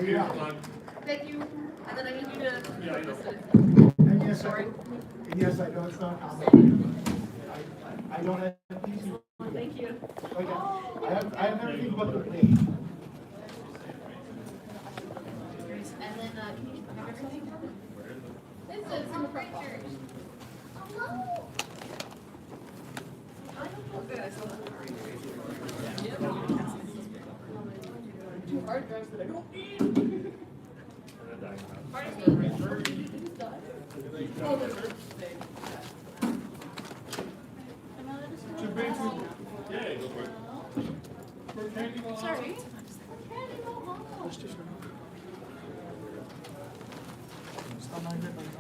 Yeah. Thank you. And then I need you to listen. And yes, sorry. And yes, I know it's not common. I don't have these. Thank you. Okay. I have everything but the plate. And then can you have everything? It's in the front box. Two hard drives that I don't need. Sorry.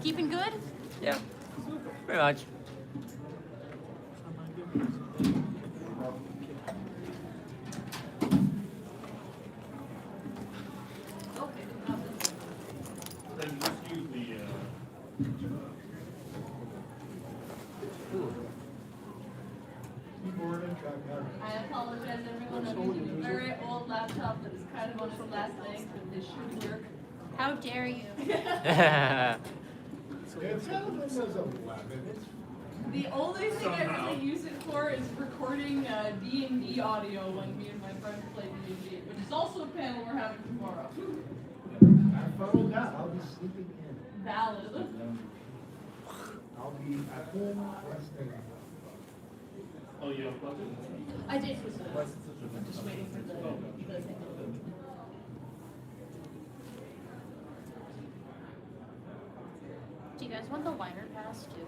Keeping good? Yeah, pretty much. Then just use the Keyboard and trackpad. I apologize, everyone. I'm using a very old laptop that is kind of on its last legs, but this should work. How dare you? It's kind of says 11. The only thing I really use it for is recording D&D audio when me and my friends play D&D, which is also a panel we're having tomorrow. Have fun with that. I'll be sleeping in. Valid. I'll be at home resting. oh yeah, plug it. I did switch it. I'm just waiting for the thing. Do you guys want the liner pass too?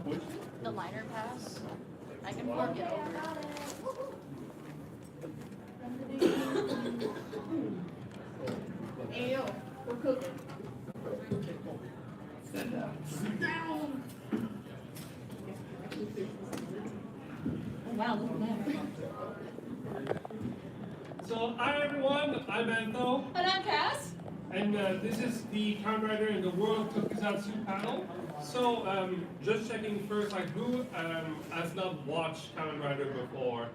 Which? The liner pass? I can fork it over. Ayo, we're cooking. Sit down. Oh wow, look at that. So hi everyone, I'm Anto, And I'm Cass. and this is the Kamen Rider in the World Tokusatsu panel. So just checking first, like who has not watched Kamen Rider before?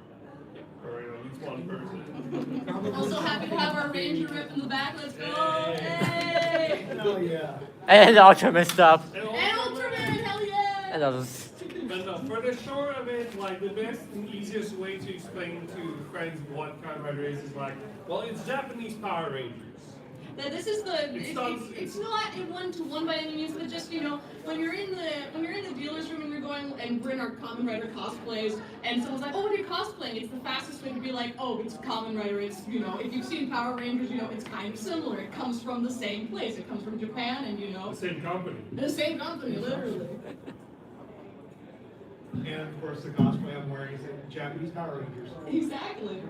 Or at least one person. Also happy to have our ranger rip in the back. Let's go! Hey! Oh yeah. And Ultraman stuff. And And also- Ultraman, hell yeah! And others. But no, for the short of it, like the best and easiest way to explain to friends what Kamen Rider is like, well, it's Japanese Power Rangers. Now, this is the It's it's not- not a one-to-one by any means, but just when you're in the dealer's room and we're going and we're in our Kamen Rider cosplays and someone's like, oh, what are you cosplaying? It's the fastest way to be like, oh, it's Kamen Rider. It's if you've seen Power Rangers, it's kind of similar. It comes from the same place. It comes from Japan, and The same company. the same company, literally. And of course, the cosplay I'm wearing is a Japanese Power Rangers. Exactly.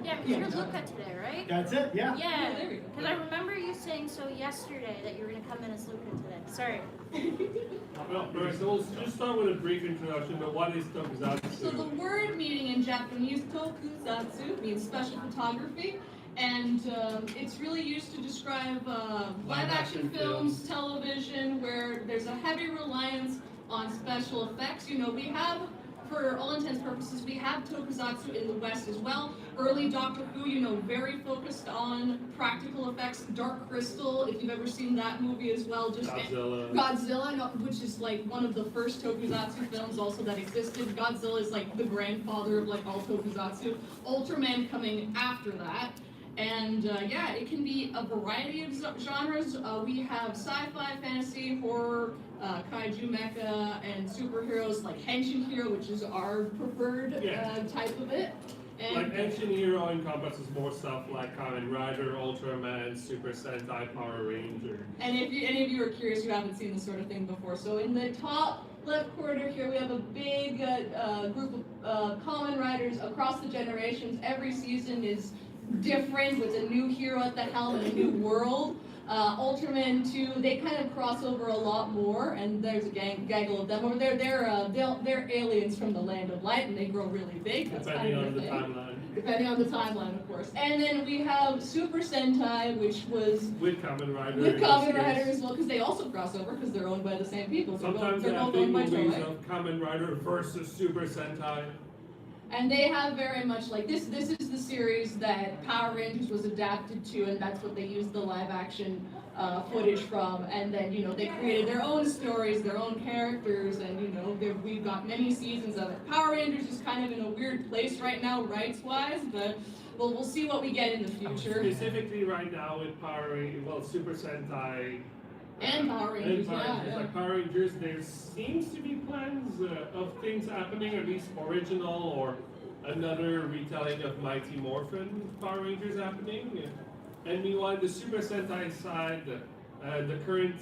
Yeah, because you're Luca today, right? That's it, yeah. Yeah, there we go. because I remember you saying so yesterday that you were going to come in as Luca today. Sorry. Well, alright, so we'll just start with a brief introduction, but what is Tokusatsu? So the word meaning in Japanese, Tokusatsu, means special photography, and it's really used to describe live-action films, television, where there's a heavy reliance on special effects. We have, for all intents and purposes, we have Tokusatsu in the West as well. Early Doctor Who, very focused on practical effects. Dark Crystal, if you've ever seen that movie as well, just Godzilla, which is like one of the first Tokusatsu films also that existed. Godzilla is like the grandfather of like all Tokusatsu. Ultraman coming after that. And yeah, it can be a variety of genres. We have sci-fi, fantasy, horror, kaiju, mecha, and superheroes like Henshin Hero, which is our preferred type of it. And Like Ancient Hero encompasses more stuff like Kamen Rider, Ultraman, Super Sentai, Power Ranger. And if any of you are curious, you haven't seen this sort of thing before. So in the top left corner here, we have a big group of Kamen Riders across the generations. Every season is different with a new hero at the helm and a new world. Ultraman 2, they kind of cross over a lot more, and there's a gaggle of them over there. They're aliens from the land of light, and they grow really big. That's Depending kind on of the thing. timeline. Depending on the timeline, of course. And then we have Super Sentai, which was With Kamen Rider. with in this Kamen case. Rider as well, because they also cross over, because they're owned by the same people. Sometimes they're they have both big owned by movies Toei. of Kamen Rider versus Super Sentai. And they have very much like this. This is the series that Power Rangers was adapted to, and that's what they used the live action footage from. And then they created their own stories, their own characters, and we've got many seasons of it. Power Rangers is kind of in a weird place right now, rights-wise, but we'll see what we get in the future. Specifically right now with Power Rangers, well, Super Sentai. And Power Rangers, yeah. Like Power Rangers, there seems to be plans of things happening, at least original or another retelling of Mighty Morphin Power Rangers happening. And meanwhile, the Super Sentai side, the current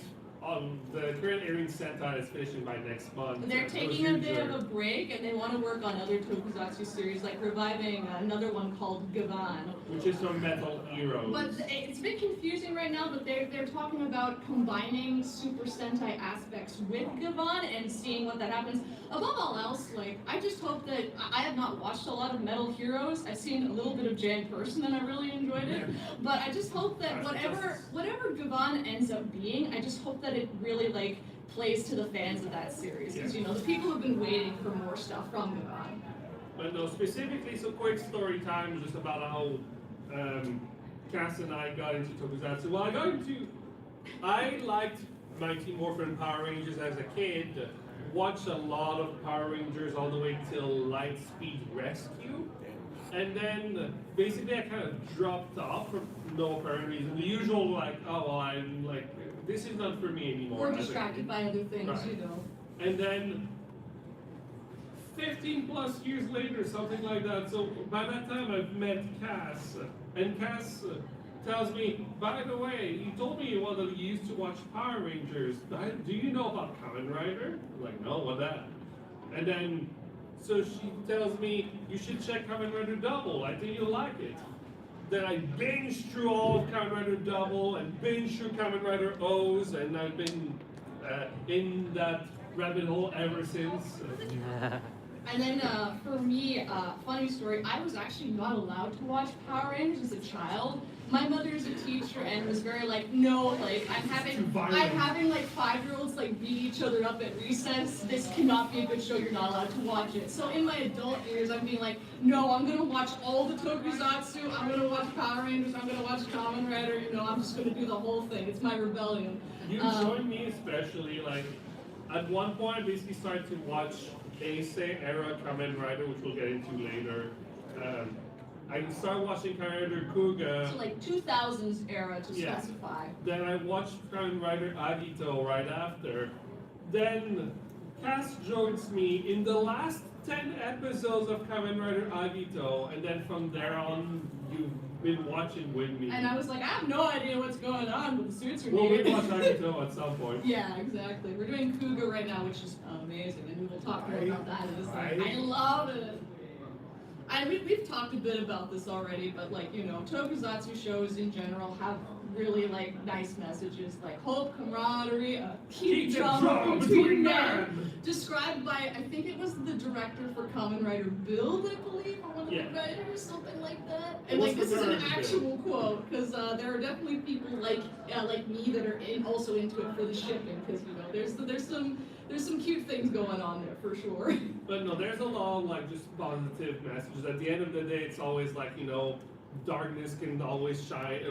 airing Sentai is finishing by next month. They're taking a bit of a break, and they want to work on other Tokusatsu series, like reviving another one called Gavan. Which is from Metal Heroes. But it's a bit confusing right now, but they're talking about combining Super Sentai aspects with Gavan and seeing what that happens. Above all else, I just hope that I have not watched a lot of Metal Heroes. I've seen a little bit of Jan Person, and I really enjoyed it. But I just hope that whatever Gavan ends up being, I just hope that it really plays to the fans of that series, because the people have been waiting for more stuff from Gavan. But no, specifically, so quick story time just about how Cass and I got into Tokusatsu. Well, I liked Mighty Morphin Power Rangers as a kid. Watched a lot of Power Rangers all the way till Lightspeed Rescue. And then basically I kind of dropped off for no apparent reason. The usual I'm this is not for me anymore. Or distracted by other things, Right. And then 15 plus years later, something like that. So by that time I've met Cass. And Cass tells me, by the way, you told me you used to watch Power Rangers. Do you know about Kamen Rider? I'm like, no, what that? And then so she tells me, you should check Kamen Rider Double. I think you'll like it. Then I binged through all of Kamen Rider Double and binged through Kamen Rider O's, and I've been in that rabbit hole ever since. And then for me, funny story, I was actually not allowed to watch Power Rangers as a child. My mother is a teacher and was very no, I'm having 5-year-olds beat each other up at recess. This cannot be a good show, you're not allowed to watch it. So in my adult years, I'm being no, I'm gonna watch all the Tokusatsu, I'm gonna watch Power Rangers, I'm gonna watch Kamen Rider, I'm just gonna do the whole thing. It's my rebellion. You joined me especially, at one point I basically started to watch Heisei era Kamen Rider, which we'll get into later. I started watching Kamen Rider Kuga. So 2000s era to specify. Then I watched Kamen Rider Agito right after. Then Cass joins me in the last 10 episodes of Kamen Rider Agito, and then from there on you've been watching with me. And I was I have no idea what's going on, but the suits are Well, neat. we watch Agito at some point. Yeah, exactly. We're doing Kuga right now, which is amazing, and we will talk more about that in a second. I love it. We've talked a bit about this already, but Tokusatsu shows in general have really nice messages, hope, camaraderie, keep drama between men. Described by, I think it was the director for Kamen Rider Build, I believe, or one of the writers, something like that. And this is an actual quote, because there are definitely people like me that are also into it for the shipping, because there's some cute things going on there for sure. But no, there's a lot of just positive messages. At the end of the day, it's always darkness can always shine,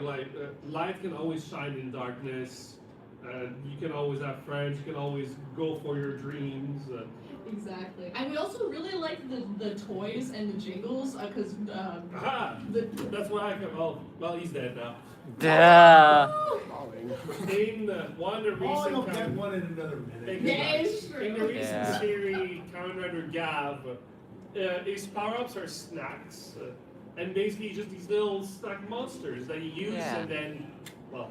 light can always shine in darkness. You can always have friends, you can always go for your dreams. Exactly. And we also really like the toys and the jingles, because that's what I can, well, he's dead now. Duh. In one of the recent You'll get one in another minute. Yeah, it's true. In the recent series, Kamen Rider Gav, his power-ups are snacks. And basically just these little snack monsters that you use and then, well,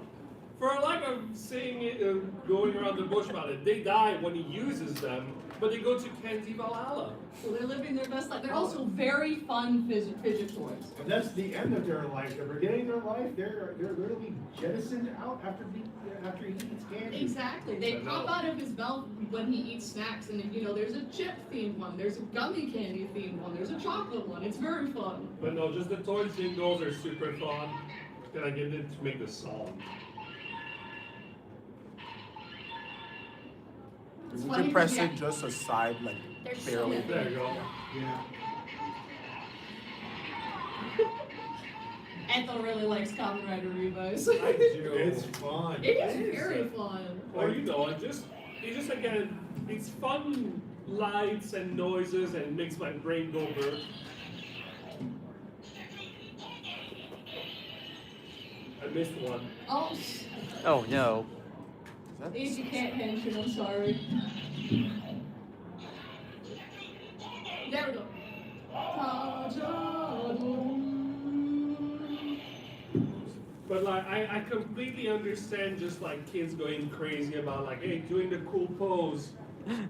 for a lack of saying it, going around the bush about it, they die when he uses them, but they go to Kenti Valhalla. So they're living their best life. They're also very fun fidget toys. And that's the end of their life. At the beginning of their life, they're literally jettisoned out after he eats candy. Exactly. They pop out of his belt when he eats snacks, and there's a chip themed one, there's a gummy candy themed one, there's a chocolate one. It's very fun. But no, just the toy jingles are super fun. Can I get it to make the song? It's You funny can press because, it just aside, There's barely. so There you go. Yeah. Ethel really likes Kamen Rider Revice. I do. It's fun. It is very fun. Or you know, it's just again, it's fun lights and noises and makes my brain go burp. I missed one. Oh, Oh no. Easy can't henshin, I'm sorry. There we go. But like, I completely understand just like kids going crazy about like, hey, doing the cool pose,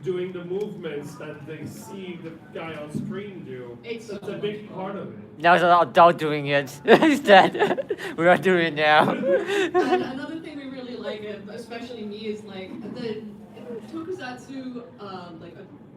doing the movements that they see the guy on screen do. It's That's so a big much part fun. of it. Now it's an adult doing it instead. We are doing it now. And another thing we really like, especially me, is like the Tokusatsu,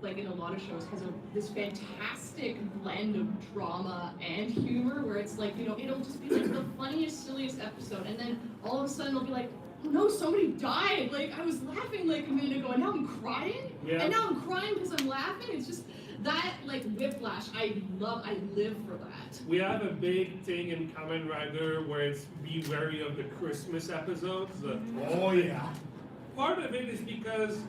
like in a lot of shows, has this fantastic blend of drama and humor, where it's like, you know, it'll just be like the funniest, silliest episode, and then all of a sudden it'll be like, oh no, somebody died. Like I was laughing like a minute ago, and now I'm crying, Yeah. and now I'm crying because I'm laughing. It's just that like whiplash. I live for that. We have a big thing in Kamen Rider where it's be wary of the Christmas episodes. Oh yeah. Part of it is because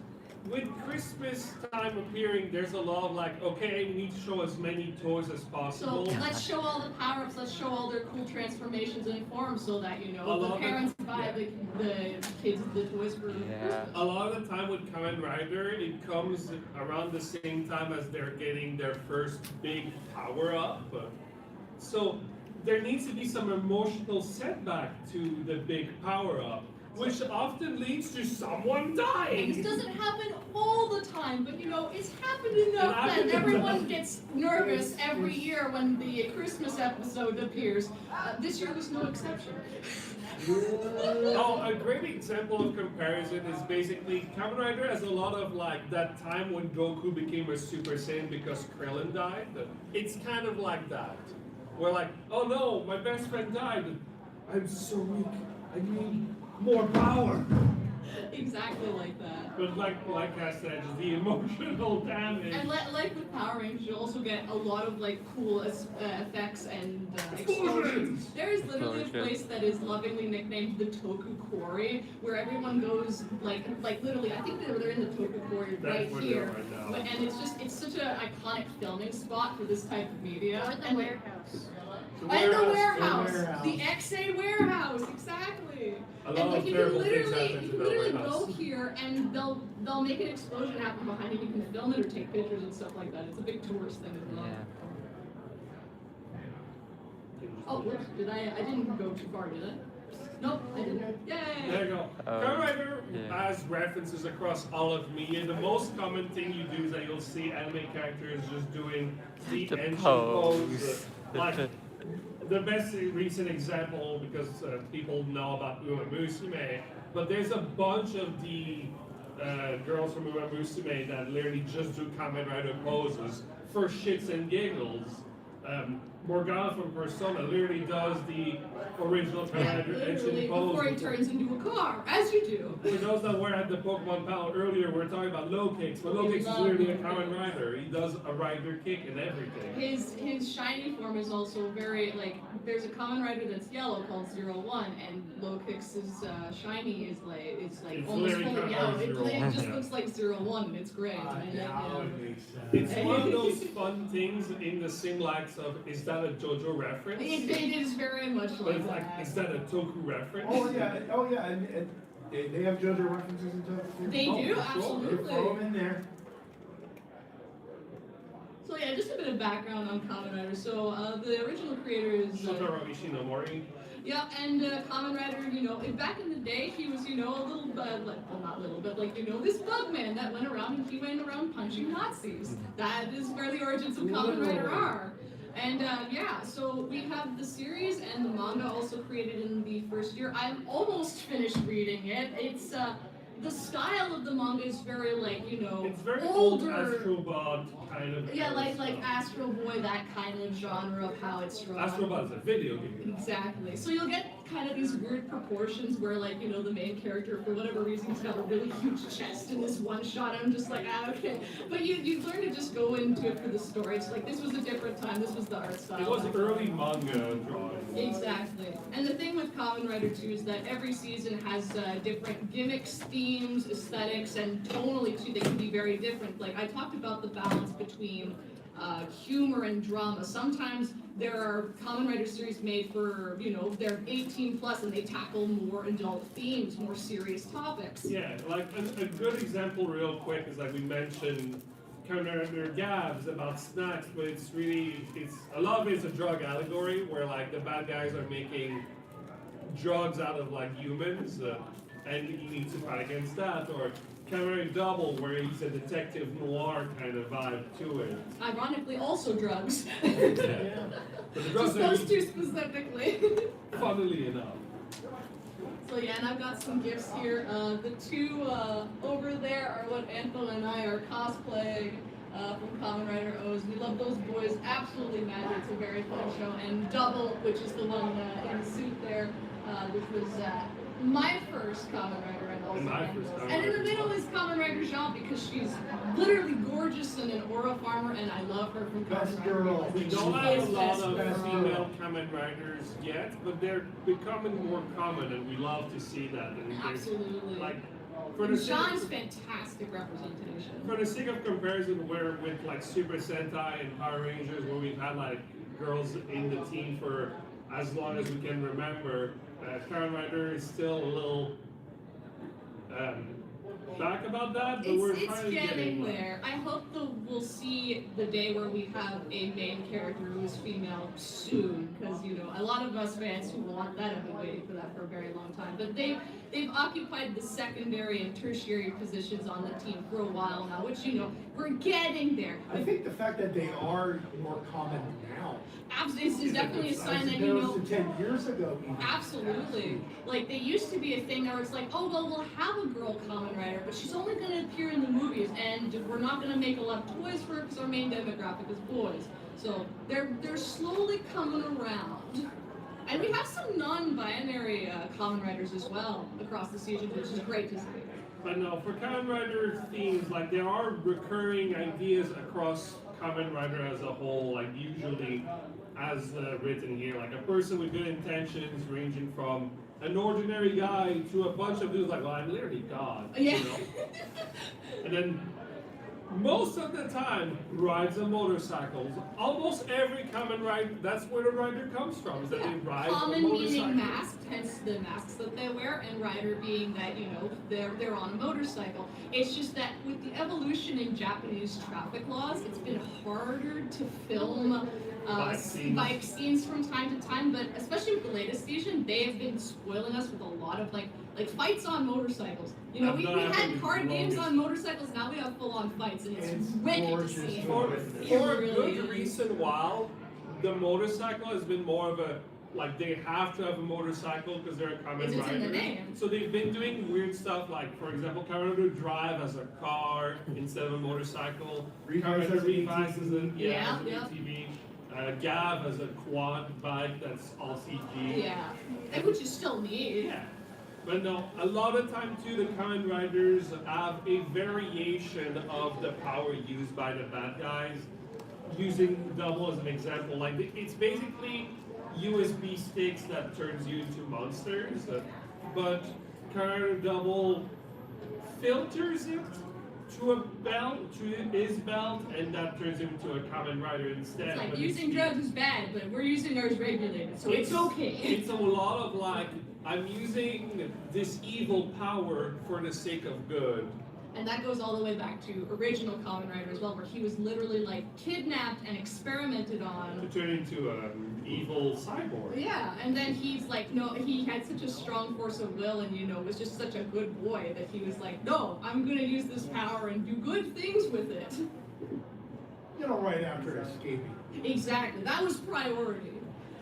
with Christmas time appearing, there's a lot of like, okay, we need to show as many toys as So possible. let's show all the power-ups, let's show all their cool transformations and forms so that, you A know, lot the of parents it- buy the kids the toys for Yeah. Christmas. A lot of the time with Kamen Rider, it comes around the same time as they're getting their first big power up. So there needs to be some emotional setback to the big power up, which often leads to someone This dying. doesn't happen all the time, but you know, it's happened enough that happened everyone enough. gets nervous every year when the Christmas episode appears. This year was no exception. Oh, a great example of comparison is basically Kamen Rider has a lot of like that time when Goku became a Super Saiyan because Krillin died. It's kind of like that. We're like, oh no, my best friend died. I'm so weak. I need more power. Exactly like that. But like I said, just the emotional damage. And like with Power Rangers, you also get a lot of like cool effects and Explosions! explosions. There is literally a Explosion. place that is lovingly nicknamed the Toku Quarry, where everyone goes like literally. I think they're in the Toku Quarry That's right where they here. are right now. And it's such an iconic filming spot for this type of media. Or the And- warehouse. And the The warehouse, warehouse. the XA warehouse, exactly. A lot And like of you can terrible things literally, happen you to can the literally warehouse. go here and they'll make an explosion happen behind you. You can film it or take pictures and stuff like that. It's a big tourist thing as well. Yeah. Oh, whoops, I didn't go too far, did I? Nope, I didn't. There Yay! you go. Oh, Kamen Rider yeah. has references across all of media. The most common thing you do is that you'll see anime characters just doing the The engine pose. pose. Like the best recent example, because people know about Uma Musume, but there's a bunch of the girls from Uma Musume that literally just do Kamen Rider poses for shits and giggles. Morgana from Persona literally does the original Kamen Yeah, Rider literally engine pose. before he turns into a car, as you do. For those that were at the Pokemon panel earlier, we were talking about low kicks, but low We kicks is love literally a low Kamen kicks. Rider. He does a rider kick and everything. His shiny form is also very like. There's a Kamen Rider that's yellow called 01, and Low Kicks' shiny is like It's almost literally fully kinda yellow. like It 01, just yeah. looks like 01, and it's great. I like Now it. it makes sense. It's one of those fun things in the sim likes of, is that a JoJo reference? It is very much But like it's like, is that. that a Toku reference? Oh yeah, and they have JoJo references and stuff. too. They Oh, do, for sure. They absolutely. throw them in there. So yeah, just a bit of background on Kamen Rider. So the original creator is Shotaro Ishinomori. yeah, and Kamen Rider, you know, back in the day, he was, you know, a little, not little, but like, you know, this bug man that went around and he went around punching Nazis. That is where the origins of Kamen Rider are. And yeah, so we have the series and the manga also created in the first year. I'm almost finished reading it. It's the style of the manga is very like, you know, It's very old older. Astrobot kind of. Yeah, like Astro Boy, that kind of genre of how it's drawn. Astrobot is a video game. Exactly. So you'll get kind of these weird proportions where, like, you know, the main character, for whatever reason, he's got a really huge chest in this one shot. I'm just like, okay. But you learn to just go into it for the story. It's like, this was a different time. This was the art style. It was early manga drawing. Exactly. And the thing with Kamen Rider 2 is that every season has different gimmicks, themes, aesthetics, and tonally too, they can be very different. Like, I talked about the balance between humor and drama. Sometimes there are Kamen Rider series made for, you know, they're 18 plus and they tackle more adult themes, more serious topics. Yeah, like a good example real quick is like we mentioned Kamen Rider Gabs about snacks, but it's a lot of it's a drug allegory where like the bad guys are making drugs out of like humans and he needs to fight against that, or Kamen Rider Double where he's a detective noir kind of vibe to it. Ironically, also drugs. Yeah. But the drugs Just are those two specifically. funnily enough. So yeah, and I've got some gifts here. The two over there are what Anthony and I are cosplaying from Kamen Rider O's. We love those boys, absolutely magic. It's a very fun show. And Double, which is the one in the suit there, which was my first Kamen Rider and also And my Angela's. first Kamen And in the Rider. middle is Kamen Rider Jean because she's literally gorgeous and an aura farmer, and I love her from Best Kamen Rider. girl. We don't have a lot Best of girl. female Kamen Riders yet, but they're becoming more common, and we love to see that. And there's, Absolutely. like, for And the sake Jean's of, fantastic representation. for the sake of comparison, where with like Super Sentai and Power Rangers, where we've had like girls in the team for as long as we can remember, Kamen Rider is still a little back about that, but we're It's finally getting there. there. I hope we'll see the day where we have a main character who is female soon, because you know a lot of us fans who want that have been waiting for that for a very long time. But they've occupied the secondary and tertiary positions on the team for a while now, which you know we're getting there. I think the fact that they are more common now. Absolutely, is definitely a sign as that you know. opposed to 10 years ago. Even. Absolutely. Like, they used to be a thing where it's like, oh, well, we'll have a girl Kamen Rider, but she's only going to appear in the movies, and we're not going to make a lot of toys for her because our main demographic is boys. So they're slowly coming around. And we have some non-binary Kamen Riders as well across the seasons, which is great to see. But no, for Kamen Rider themes, like there are recurring ideas across Kamen Rider as a whole, like usually as written here, like a person with good intentions ranging from an ordinary guy to a bunch of dudes like, well, I'm literally God, Yeah. you know? And then most of the time rides a motorcycle. Almost every Kamen Rider, that's where the rider comes from, is that they ride a Common motorcycle. meaning masked, hence the masks that they wear, and rider being that, you know, they're on a motorcycle. It's just that with the evolution in Japanese traffic laws, it's been harder to film bike scenes from time to time, but especially with the latest season, they have been spoiling us with a lot of like fights on motorcycles. You know, we had card games on motorcycles, now we have full-on fights, and it's wicked to gorgeous. see. For It a really good is. recent while, the motorcycle has been more of a, like they have to have a motorcycle because they're a Kamen It's Rider. in the name. So they've been doing weird stuff like, for example, Kamen Rider Drive as a car instead of a motorcycle. Revice Kamen Rider as an Revice as a, Yeah, as an yeah. ATV. Gav as a quad bike that's all CG. Yeah, and which is still neat. Yeah. But no, a lot of time too, the Kamen Riders have a variation of the power used by the bad guys. Using Double as an example, like it's basically USB sticks that turns you into monsters, but Kamen Rider Double filters it to a belt, to his belt, and that turns him into a Kamen Rider instead. It's like but using it's- drugs is bad, but we're using ours regulated, so it's okay. It's a lot of like, I'm using this evil power for the sake of good. And that goes all the way back to original Kamen Rider as well, where he was literally like kidnapped and experimented To on. turn into an evil cyborg. Yeah, and then he's like, no, he had such a strong force of will and, you know, was just such a good boy that he was like, no, I'm gonna use this power and do good things with it. You know, right after escaping. Exactly, that was priority.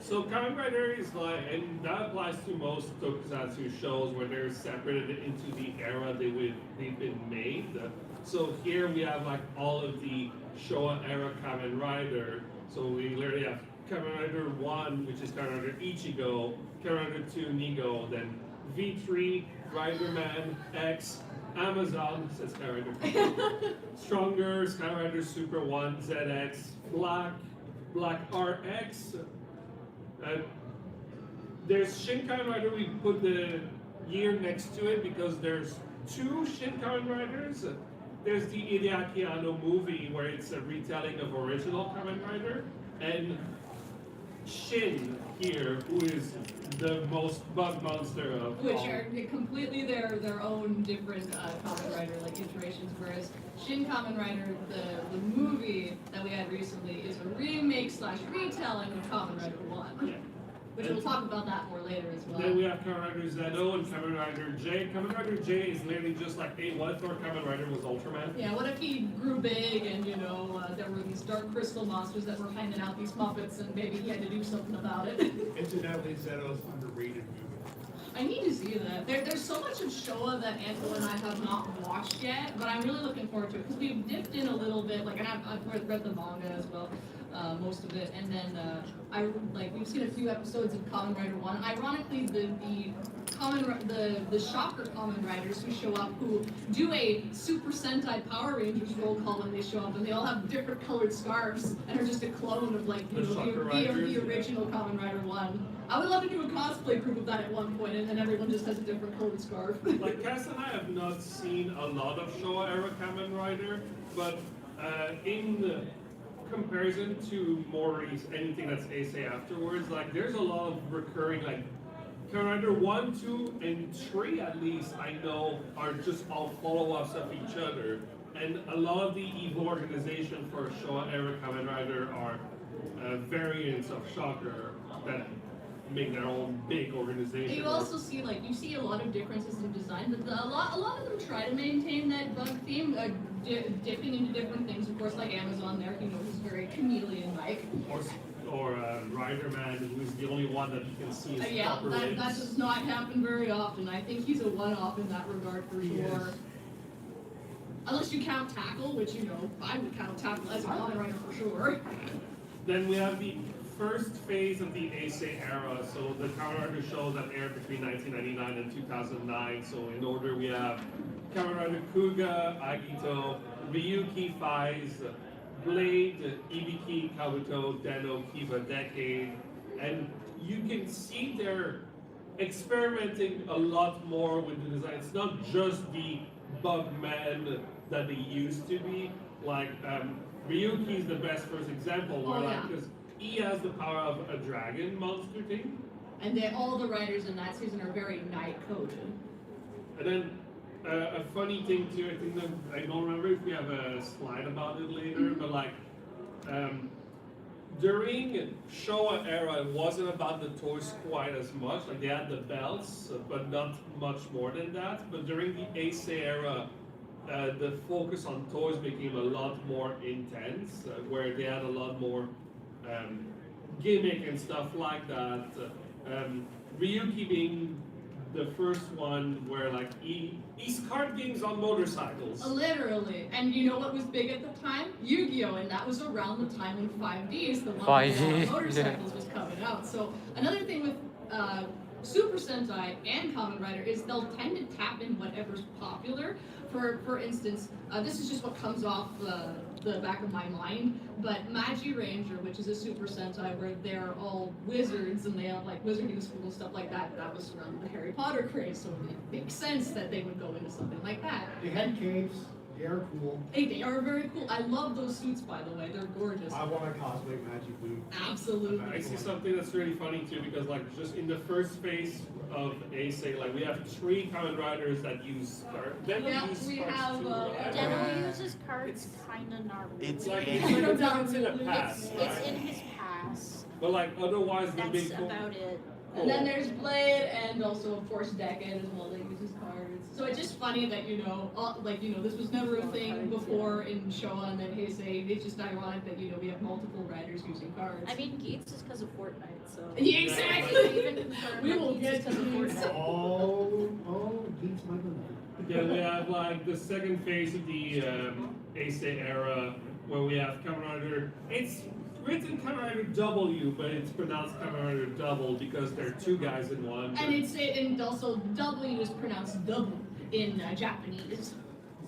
So Kamen Rider is like, and that applies to most Tokusatsu shows where they're separated into the era they've been made. So here we have like all of the Showa era Kamen Rider. So we literally have Kamen Rider 1, which is Kamen Rider Ichigo, Kamen Rider 2 Nigo, then V3, Riderman, X, Amazon, says Kamen Rider Stronger, Kamen Rider Super 1, ZX, Black RX. There's Shin Kamen Rider, we put the year next to it because there's two Shin Kamen Riders. There's the Hideaki Anno movie where it's a retelling of original Kamen Rider, and Shin here, who is the most bug monster of Which all. are completely their own different Kamen Rider like iterations, whereas Shin Kamen Rider, the movie that we had recently, is a remake / retelling of Kamen Rider 1. Yeah. Which we'll talk about that more later as well. Then we have Kamen Rider Zeno and Kamen Rider J. Kamen Rider J is literally just like, hey, what if our Kamen Rider was Ultraman? Yeah, what if he grew big and, you know, there were these dark crystal monsters that were handing out these puppets and maybe he had to do something about it. Incidentally, Zeno's underrated movie. I need to see that. There's so much of Showa that Angela and I have not watched yet, but I'm really looking forward to it because we've dipped in a little bit, like, and I've read the manga as well. Most of it, and then we've seen a few episodes of Kamen Rider 1. Ironically, the Shocker Kamen Riders who show up, who do a Super Sentai Power Rangers roll call when they show up, and they all have different colored scarves and are just a clone of like The Shocker Riders, the original Kamen Rider 1. I would love to do a cosplay group of that at one point, and then everyone just has a different colored scarf. Like Cass and I have not seen a lot of Showa era Kamen Rider, but in comparison to Mori's anything that's Ace afterwards, like there's a lot of recurring like Kamen Rider 1, 2, and 3 at least I know are just all follow-ups of each other. And a lot of the evil organization for Showa era Kamen Rider are variants of Shocker that make their own big organization. You also see you see a lot of differences in design, but a lot of them try to maintain that bug theme, dipping into different things. Of course, like Amazon, there, who's very chameleon-like. Or Riderman, who's the only one that you can see is Yeah, proper that limbs. does not happen very often. I think he's a one-off in that regard for He sure. is. Unless you count Tackle, which I would count Tackle as a Kamen Rider for sure. Then we have the first phase of the Ace era, so the Kamen Rider shows that aired between 1999 and 2009. So in order we have Kamen Rider Kuga, Agito, Ryuki Faiz, Blade, Ibiki, Kabuto, Deno, Kiba, Decade, and you can see they're experimenting a lot more with the design. It's not just the Bugman that they used to be. Like Ryuki is the best first example, where because he has the power of a dragon monster thing. And all the writers in that season are very night coded. And then a funny thing too, I think that I don't remember if we have a slide about it later, but like during Showa era, it wasn't about the toys quite as much. Like they had the belts, but not much more than that. But during the Ace era, the focus on toys became a lot more intense, where they had a lot more gimmick and stuff like that. Ryuki being the first one where like he's card games on motorcycles. Literally. And you know what was big at the time? Yu-Gi-Oh! And that was around the time when 5Ds, the one 5D, with motorcycles, was coming out. So another thing with Super Sentai and Kamen Rider is they'll tend to tap in whatever's popular. For instance, this is just what comes off the back of my mind, but Magi Ranger, which is a Super Sentai where they're all wizards and they have like wizarding school and stuff like that, that was around the Harry Potter craze, so it makes sense that they would go into something like that. They had capes. They are cool. They are very cool. I love those suits, by the way. They're gorgeous. I want to cosplay Magic Blue. Absolutely. I see something that's really funny too, because like just in the first phase of Ace, like we have 3 Kamen Riders that use cards. Then Yeah, use we cards have, too, right? Deno uses cards kinda gnarly. It's Like in, it's in the past, It's right? in his past. Brass. But like otherwise, the That's big about it. And then there's Blade and also of course Decade as well that uses cards. So it's just funny that this was never a thing before in Showa and then Heisei. It's just ironic that we have multiple writers using cards. I mean, Gates is because of Fortnite, so. Yeah, They exactly. even confirmed We that will Gates get is 'cause of to these. Fortnite. Oh, beats my beloved. Yeah, we have like the second phase of the Heisei era where we have Kamen Rider. It's written Kamen Rider W, but it's pronounced Kamen Rider Double because there are two guys in one. And also W is pronounced double in Japanese.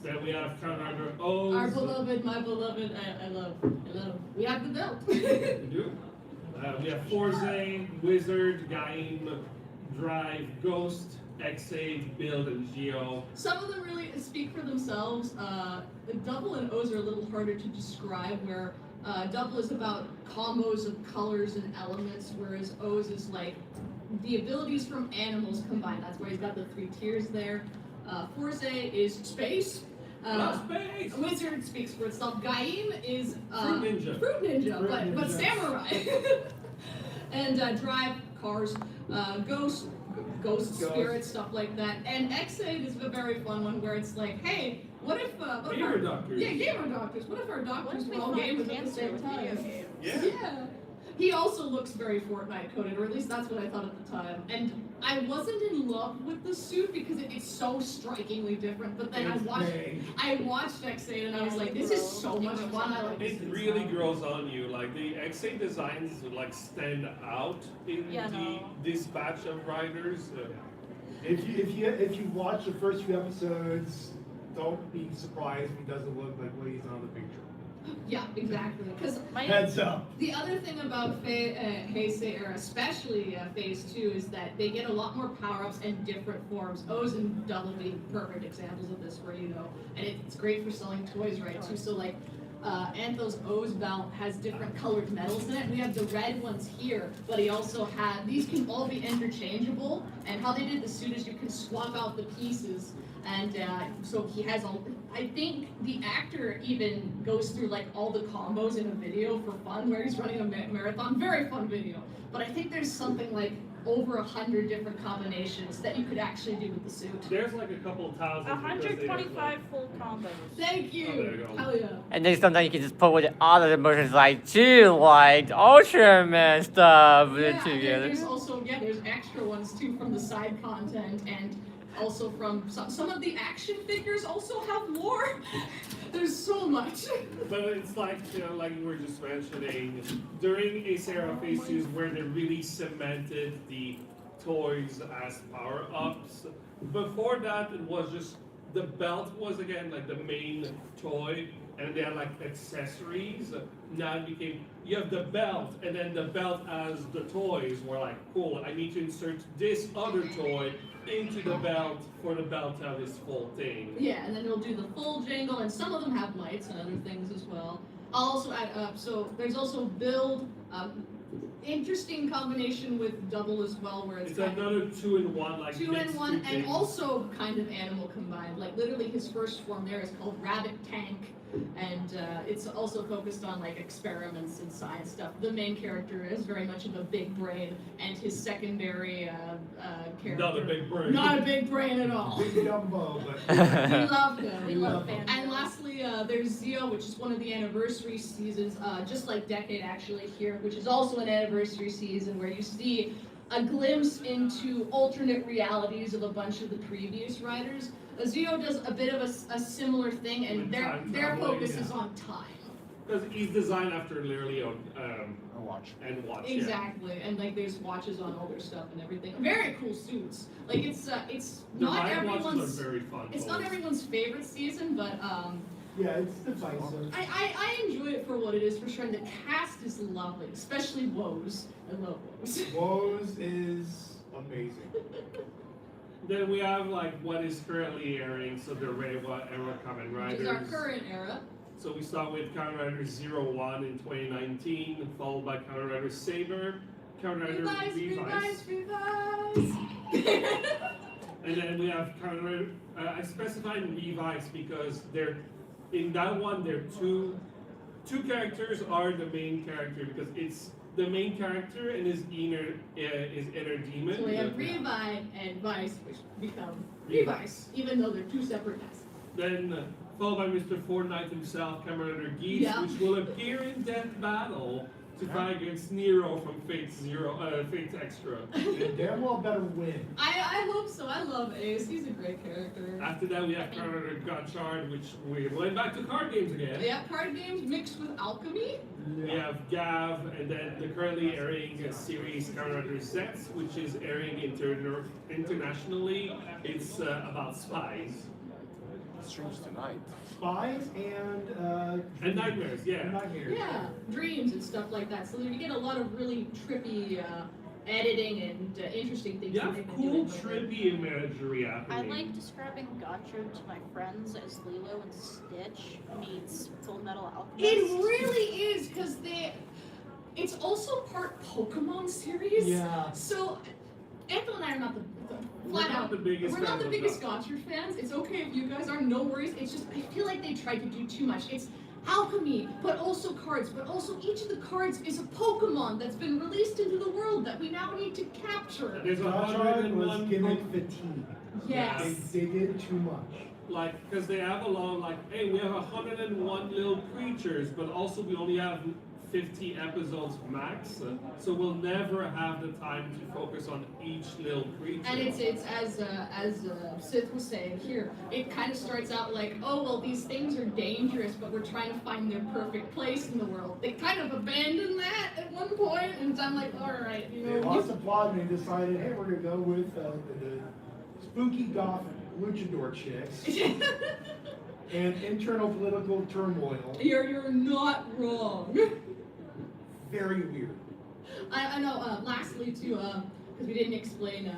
Then we have Kamen Rider O's. Our beloved, my beloved, I love. We have the belt. We do. We have Forze, Wizard, Gaim, Drive, Ghost, X8, Build, and Geo. Some of them really speak for themselves. Double and O's are a little harder to describe, where Double is about combos of colors and elements, whereas O's is like the abilities from animals combined. That's why he's got the 3 tiers there. Forze is space. Love space! Wizard speaks for itself. Gaim is Fruit Ninja. Fruit Ninja, Fruit but Ninja. samurai. And Drive, cars, Ghost spirit, stuff like that. And X8 is a very fun one where it's like, hey, what if Gamer doctors. Yeah, gamer doctors. What if our What doctors if we were all find gamers at the cancer same with video time? games? Yeah. He also looks very Fortnite coded, or at least that's what I thought at the time. And I wasn't in love with the suit because it's so strikingly different. But then It's big. I watched X8 and I was Yeah, like, it this is grows. so It much grows fun. on I like you. this It design. really grows on you. Like the X8 designs would like stand out in Yeah, no. this batch of riders. If you watch the first few episodes, don't be surprised if he doesn't look like what he's on the picture. Yeah, exactly. Because My Heads up. the other thing about Heisei era, especially Phase 2, is that they get a lot more power-ups and different forms. O's and Double being perfect examples of this, where and it's great for selling toys, right? Too. So like, Antho's O's belt has different colored metals in it. We have the red ones here, but he also had these can all be interchangeable. And how they did the suit is you can swap out the pieces. And so he has all. I think the actor even goes through like all the combos in a video for fun, where he's running a marathon. Very fun video. But I think there's something like over 100 different combinations that you could actually do with the suit. There's like a couple of thousand. because they have, 125 full combos. Thank you. Oh, there you go. Hell yeah. And then sometimes you can just put with all of the motions like too, like Ultraman stuff Yeah, and then together. there's also there's extra ones too from the side content, and also from some of the action figures also have lore. There's so much. But it's like, like you were just mentioning, during Acera Phase 2 where they really cemented the toys as power-ups. Before that, it was just, the belt was again like the main toy, and they had like accessories. Now it became, you have the belt, and then the belt as the toys were like, cool, I need to insert this other toy into the belt for the belt to have this full thing. Yeah, and then it'll do the full jingle, and some of them have lights and other things as well. I'll also add up, so there's also build, interesting combination with double as well, where It's kind of another 2-in-1, like two mixed in one, two and things. also kind of animal combined. Like literally his first form there is called Rabbit Tank, and it's also focused on like experiments and science stuff. The main character is very much of a big brain, and his secondary character. Not a big brain. Not a big brain at all. Big Dumbo, but We love him. We love fans. And lastly, there's Zio, which is one of the anniversary seasons, just like Decade actually here, which is also an anniversary season where you see a glimpse into alternate realities of a bunch of the previous writers. Zio does a bit of a similar thing, and With their time their traveling, focus yeah. is on time. Because he's designed after literally I watch. and watch. Yeah. Exactly, and like there's watches on all their stuff and everything. Very cool suits. Like it's The not live watches everyone's. are very fun. It's not everyone's favorite season, but Yeah, it's divisive. I enjoy it for what it is for sure. And the cast is lovely, especially Woes. I love Woes. Woes is amazing. Then we have like what is currently airing, so the Reiwa era Kamen Which Riders. is our current era. So we start with Kamen Rider 01 in 2019, followed by Kamen Rider Saber, Kamen Rider Revise. and then we have Kamen Rider. I specified Revise because they're in that one. Two characters are the main character because it's the main character and his inner demon. So we have Revi and Vice, which become Revice, even though they're two separate guys. Then followed by Mr. Fortnite himself, Kamen Rider Geese, Yeah. which will appear in Death Battle to fight against Nero from Fate Extra. And damn well better win. I hope so. I love Ace. He's a great character. After that, we have Kamen Rider Gotchard, which we went back to card games again. Yeah, card games mixed with alchemy. We have Gav, and then the currently airing series Kamen Rider Zets, which is airing internationally. It's about spies. Streams tonight. Spies and Nightmares, yeah. Nightmares. Yeah, dreams and stuff like that. So you get a lot of really trippy editing and interesting things. You that have they've been cool, doing with it. trippy imagery I happening. like describing Gotchard to my friends as Lilo and Stitch meets Full Metal Alchemist. It really is because it's also part Pokemon series. Yeah. So Ethel and I are not the We're flat not out. the biggest We're not fans the of biggest that. Gotchard fans. It's okay if you guys are. No worries. It's just I feel like they tried to do too much. It's alchemy, but also cards. But also each of the cards is a Pokemon that's been released into the world that we now need to capture. There's Gotchard was 101 gimmick fatigue. Yes. They did too much. Like, because they have a lot of, like, hey, we have 101 little creatures, but also we only have 50 episodes max, so we'll never have the time to focus on each little creature. And it's as Sith was saying here, it kind of starts out like, oh well, these things are dangerous, but we're trying to find their perfect place in the world. They kind of abandon that at one point, and I'm like, all right, you They know, lost the plot and they decided, hey, we're gonna go with the spooky goth luchador chicks and internal political turmoil. you're not wrong. Very weird. I know. Lastly, too, because we didn't explain.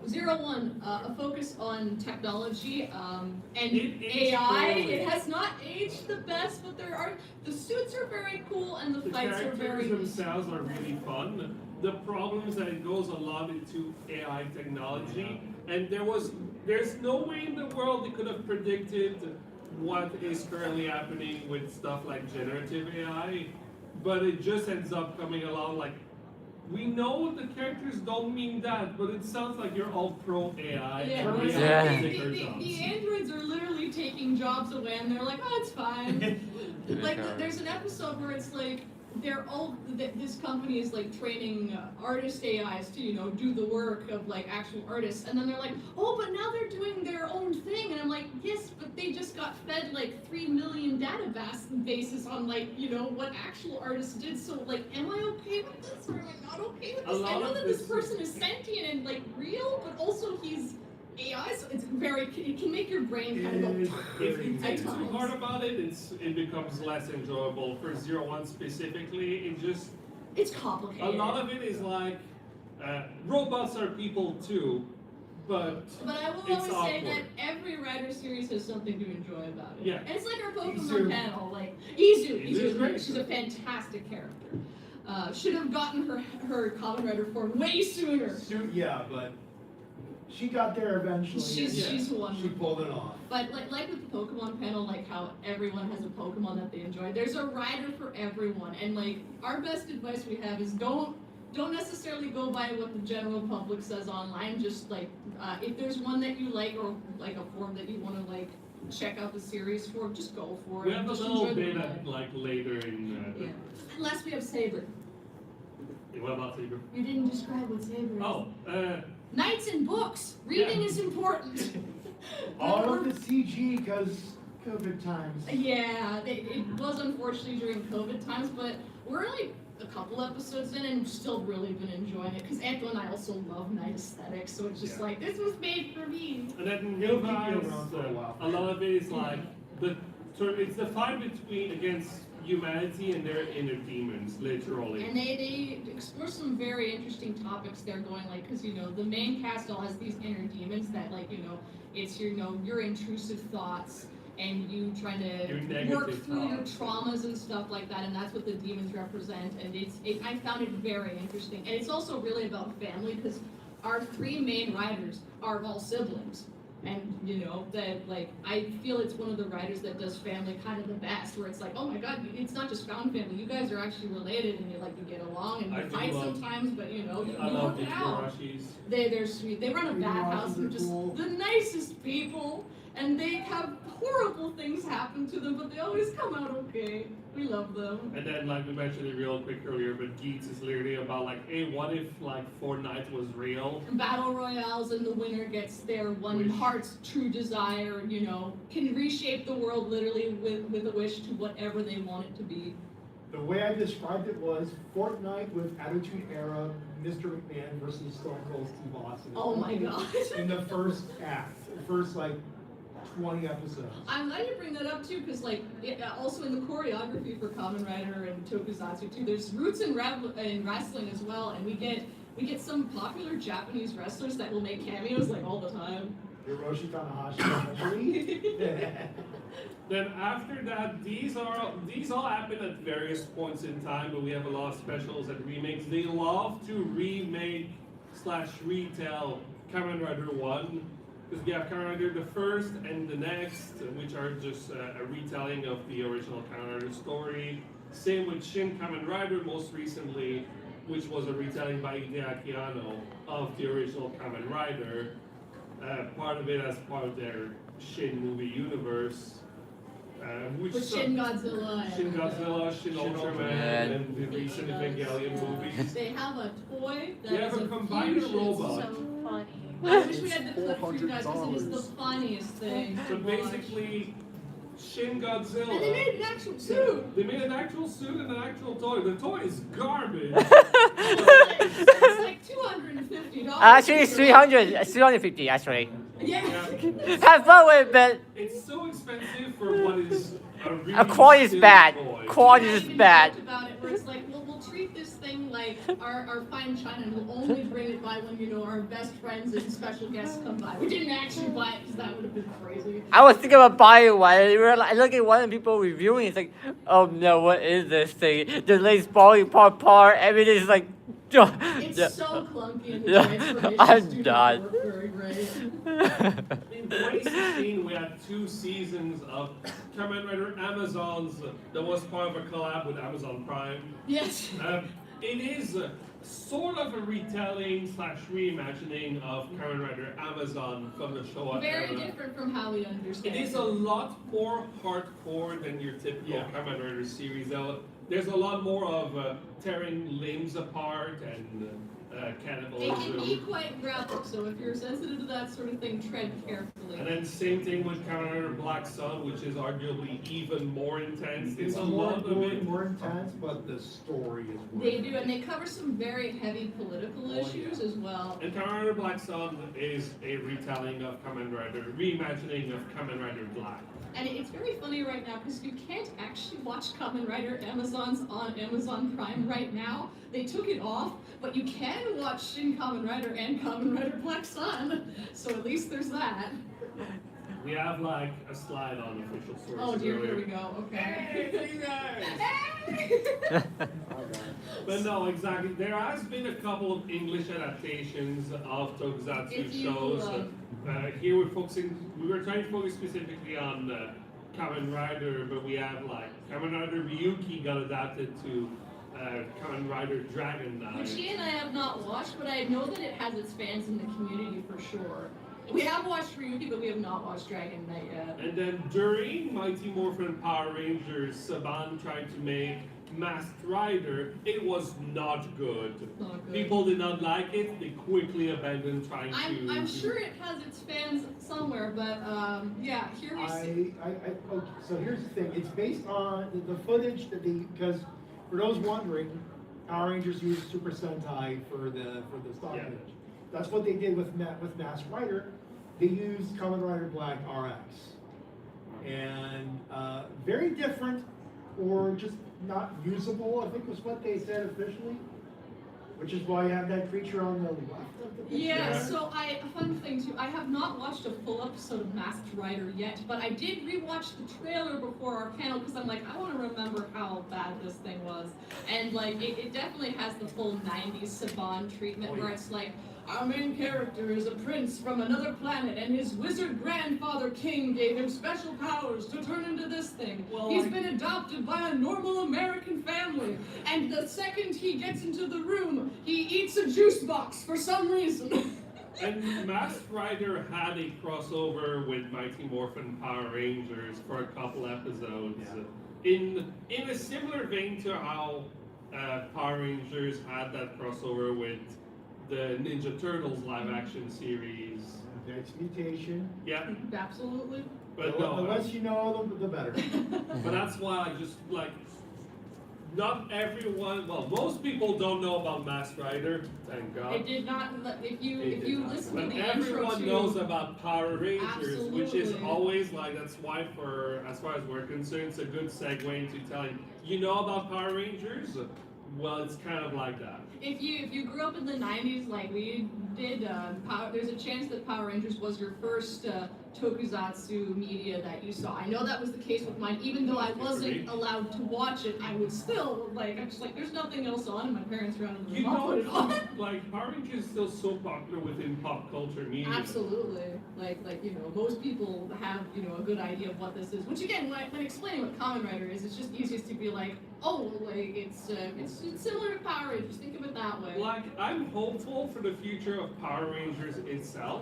01, a focus on technology and It aged AI. poorly. It has not aged the best, but the suits are very cool and the The fights are characters very. themselves are really fun. The problem is that it goes a lot into AI technology, and there's no way in the world they could have predicted what is currently happening with stuff like generative AI, but it just ends up coming along like, we know the characters don't mean that, but it sounds like you're all pro AI. Yeah, and Yeah. AI the, will take our the, jobs. the androids are literally taking jobs away, and they're like, "Oh, it's fine." Like, there's an episode where it's like this company is like training artist AIs to do the work of like actual artists, and then they're like, "Oh, but now they're doing their own thing," and I'm like, "Yes, but they just got fed like 3 million databases on like what actual artists did. So like, am I okay with this or am I not okay with A this? I lot know of that this this- person is sentient and like real, but also he's AI, so it can make your brain kind of It go. If you At think too times. hard about it, it becomes less enjoyable. For 01 specifically, It's complicated. a lot of it is like, robots are people too, but But I will it's always say awkward. that every Rider series has something to enjoy about it. Yeah. And it's like our Pokemon Izu. panel, like Izu. Izu's great. She's a fantastic character. Should have gotten her Kamen Rider form way sooner. Yeah, but she got there eventually. She's and she's one. She pulled it off. But like with the Pokemon panel, like how everyone has a Pokemon that they enjoy. There's a rider for everyone, and like our best advice we have is don't necessarily go by what the general public says online. Just like if there's one that you like or like a form that you want to like check out the series for, just go for it. we have a Just little enjoy the bit ride. of like later in. Yeah. Unless we have Saber. What about Saber? You didn't describe what Saber is. Oh, Knights and books. Reading Yeah. is important. All of the CG because COVID times. Yeah, it was unfortunately during COVID times, but we're only a couple episodes in and still really been enjoying it because Anto and I also love night aesthetics, so it's just Yeah. like this was made for me. and then It'll New keep you Vibes, around for a while. a lot of it is like it's the fight against humanity and their inner demons, literally. And they explore some very interesting topics there, going like because the main cast all has these inner demons that like it's your intrusive thoughts. And you trying Your to negative work through your thoughts. traumas and stuff like that, and that's what the demons represent. And I found it very interesting, and it's also really about family because our 3 main riders are all siblings. And you know that like I feel it's one of the writers that does family kind of the best, where it's like, oh my god, it's not just found family. You guys are actually related, and you get along, and I you do fight love- sometimes, but you know you I love work the it out. Igarashis. They're sweet. They run a The bathhouse Igarashi and are just cool. the nicest people, and they have horrible things happen to them, but they always come out okay. We love them. And then, like we mentioned it real quick earlier, but Geeks is literally about like, hey, what if like Fortnite was real? Battle royales, and the winner gets their one Wish. heart's true desire, you know, can reshape the world literally with a wish to whatever they want it to be. The way I described it was Fortnite with Attitude Era, Mr. McMahon versus Stone Cold Steve Austin. Oh my god. In the first act, the first like 20 episodes. I'm glad you bring that up too, because like also in the choreography for Kamen Rider and Tokusatsu too, there's roots in wrestling as well, and we get some popular Japanese wrestlers that will make cameos like all the time. Hiroshi Tanahashi, especially. Then after that, these all happen at various points in time, but we have a lot of specials and remakes. They love to remake / retell Kamen Rider 1, because we have Kamen Rider the first and the next, which are just a retelling of the original Kamen Rider story. Same with Shin Kamen Rider most recently, which was a retelling by Hideaki Anno of the original Kamen Rider. Part of it as part of their Shin movie universe. Which With Shin Godzilla. Shin Godzilla, Shin Ultraman, Ultraman. and the recent Evangelion movies. They have a toy that They have is a a combiner fusion. robot. So funny. I wish we had the clip for you guys because it is the $400. funniest thing. So to watch. basically, Shin And they Godzilla. made an actual suit. They made an actual suit and an actual toy. The toy is garbage. It's like $250. Actually, it's 350 actually. Yeah. Have fun with it, but It's so expensive for what is a really quality is silly bad. toy. Quality I is even bad. joked about it where it's like, well, we'll treat this thing like our fine china, and we'll only bring it by when, you know, our best friends and special guests come by. We didn't actually buy it because that would have been crazy. I was thinking about buying one. And I look at one of the people reviewing. It's like, oh no, what is this thing? The legs falling apart. Everything's like. It's so clunky and the Yeah, transformations I'm do done. not work very great. In 2016, we had 2 seasons of Kamen Rider Amazons that was part of a collab with Amazon Prime. Yes. It is sort of a retelling / reimagining of Kamen Rider Amazon from the Showa Very era. different from how we It understand is a lot more hardcore than your typical Yeah. Kamen Rider series. There's a lot more of tearing limbs apart and It can cannibalism. be quite graphic, so if you're sensitive to that sort of thing, tread carefully. And then same thing with Kamen Rider Black Sun, which is arguably even more intense. It's a more, lot of it. more intense, but the story is worth They it. do, and they cover some very heavy political Oh, issues as well. And Kamen Rider Black Sun is a retelling of Kamen Rider, reimagining of Kamen Rider Black. And it's very funny right now because you can't actually watch Kamen Rider Amazons on Amazon Prime right now. They took it off, but you can watch Shin Kamen Rider and Kamen Rider Black Sun. So at least there's that. We have like a slide on official sources. Oh dear, here we earlier. go. Hey, Okay. you guys! Hey! But no, exactly. There has been a couple of English adaptations of Tokusatsu If you, shows. Here we were trying to focus specifically on Kamen Rider, but we have like Kamen Rider Ryuki got adapted to Kamen Rider Dragon Knight. Which he and I have not watched, but I know that it has its fans in the community for sure. We have watched Ryuki, but we have not watched Dragon Knight yet. And then during Mighty Morphin Power Rangers, Saban tried to make Masked Rider. It was not good. Not good. People did not like it. They quickly abandoned trying to. I'm sure it has its fans somewhere, but yeah, here we see. Okay, so here's the thing. It's based on the footage that because for those wondering, Power Rangers used Super Sentai for the stock Yeah. footage. That's what they did with Masked Rider. They used Kamen Rider Black RX, and very different, or just not usable. I think was what they said officially. Which is why you have that creature on the left of the picture. Yeah, Yeah. so a fun thing too, I have not watched a full episode of Masked Rider yet, but I did rewatch the trailer before our panel because I'm like, I want to remember how bad this thing was. And like, it definitely has the full 90s Saban treatment Oh, where yeah. it's like, Our main character is a prince from another planet, and his wizard grandfather king gave him special powers to turn into this thing. Well, He's like- been adopted by a normal American family, and the second he gets into the room, he eats a juice box for some reason. And Masked Rider had a crossover with Mighty Morphin Power Rangers for a couple episodes. In a similar vein to how Power Rangers had that crossover with the Ninja Turtles live action series. That's mutation. Yeah, Absolutely. but The no, less you know, the better. but that's why I just like. Not everyone. Well, most people don't know about Masked Rider. Thank God. It did not. If you It did not. listen to But the intro everyone to knows about Power Rangers, which is Absolutely. always like, that's why for, as far as we're concerned, it's a good segue into telling, you know about Power Rangers? Well, it's kind of like that. if you grew up in the 90s like we did, there's a chance that Power Rangers was your first tokusatsu media that you saw. I know that was the case with mine. Even though I wasn't allowed to watch it, I would still, like, I'm just like, there's nothing else on, and my parents around and You mom put it on. know, like, Power Rangers is still so popular within pop culture media. Absolutely. Like, most people have, a good idea of what this is. Which again, when explaining what Kamen Rider is, it's just easiest to be like, oh, like, it's similar to Power Rangers. Think of it that way. Like, I'm hopeful for the future of Power Rangers itself,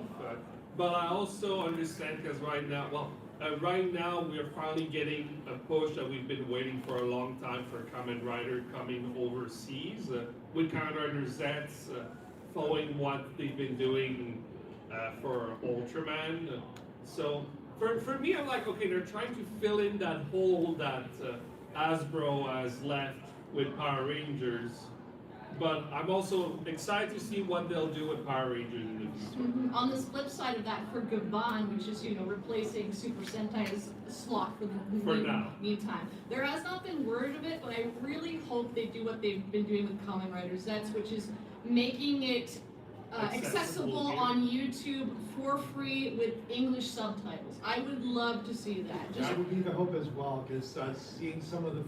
but I also understand because right now we're finally getting a push that we've been waiting for a long time for Kamen Rider coming overseas with Kamen Rider Z, following what they've been doing for Ultraman. So for me, I'm like, okay, they're trying to fill in that hole that Hasbro has left with Power Rangers. But I'm also excited to see what they'll do with Power Rangers in the future. On the flip side of that, for Gaban, which is replacing Super Sentai's slot for the For now. meantime, there has not been word of it, but I really hope they do what they've been doing with Kamen Rider Zets, which is making it accessible Accessible. on YouTube for free with English subtitles. I would love to see that. Just That would be the hope as well, because seeing some of the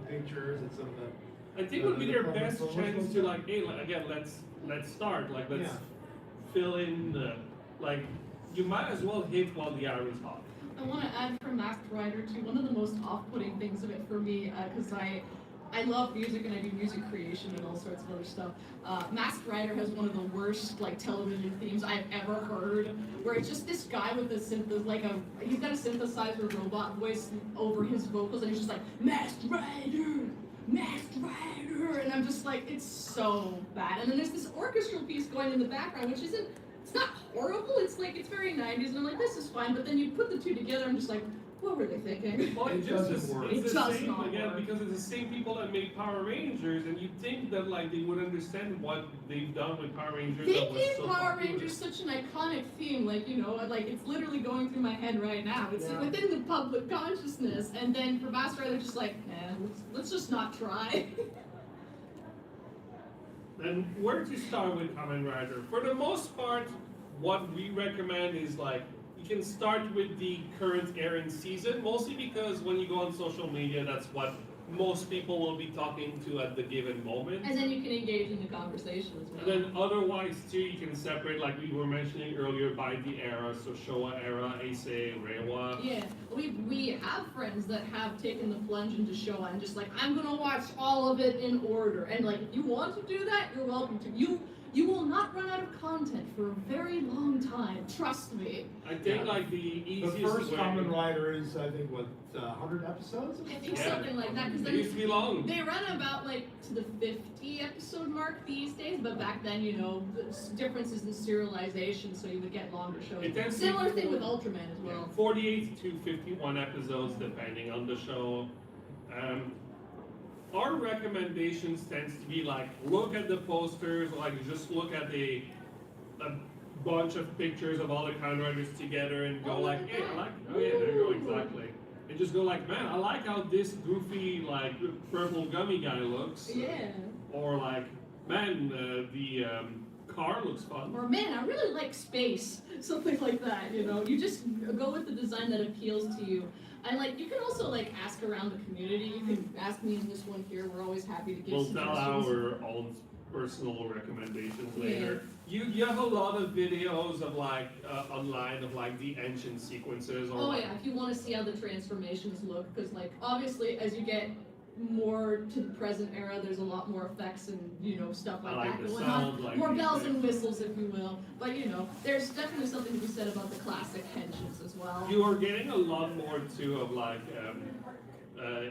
pictures and some of the. I think it would be their The best promotional chance to stuff. like, hey, again, let's start. Like, let's Yeah. fill in the, like, you might as well hit while the iron's hot. I want to add for Masked Rider too, one of the most off-putting things of it for me, because I love music and I do music creation and all sorts of other stuff. Masked Rider has one of the worst television themes I've ever heard, where it's just this guy with a he's got a synthesizer robot voice over his vocals, and he's just like, Masked Rider, Masked Rider, and I'm just like, it's so bad. And then there's this orchestral piece going in the background, which it's not horrible, it's very 90s, and I'm like, this is fine, but then you put the two together, I'm just like, what were they thinking? Well, It doesn't work. It's It the does same not again work. because it's the same people that made Power Rangers, and you'd think that like they would understand what they've done with Power Rangers. They that was gave so Power popular. Rangers such an iconic theme, it's literally going through my head right now. It's Yeah. within the public consciousness, and then for Masked Rider, just like, let's just not try. And where to start with Kamen Rider? For the most part, what we recommend is like you can start with the current airing season, mostly because when you go on social media, that's what most people will be talking to at the given moment. And then you can engage in the conversation as well. And then otherwise too, you can separate, like we were mentioning earlier, by the era, so Showa era, Eisei, Reiwa. Yeah, we have friends that have taken the plunge into Showa and just like, I'm gonna watch all of it in order. And like, if you want to do that, you're welcome to. You will not run out of content for a very long time. Trust me. I think Yeah. like the The easiest first way. Kamen Rider is, I think, 100 episodes? I think Yeah. something like that, because It used to be long. they run about to the 50 episode mark these days, but back then, the differences in serialization, so you would get longer shows. It tends to be Similar thing with Ultraman as well. 48 to 51 episodes depending on the show. Our recommendations tends to be like, look at the posters, like just look at a bunch of pictures of all the Kamen Riders together and go Oh, like, look at hey, I that. like, oh yeah, there you go, Ooh. exactly. And just go like, man, I like how this goofy, like, purple gummy guy looks. Yeah. Or like, man, the car looks fun. Or man, I really like space. Something like that, You just go with the design that appeals to you. And you can also ask around the community. You can ask me in this one here. We're always happy to give We'll tell suggestions. our own personal recommendations later. You have a lot of videos of like online of like the ancient sequences or Oh like, yeah, if you want to see how the transformations look, because like obviously as you get more to the present era, there's a lot more effects and stuff I like like that the going sound, on. like More the bells and effects. whistles, if you will. But there's definitely something to be said about the classic henshins as well. you are getting a lot more too of like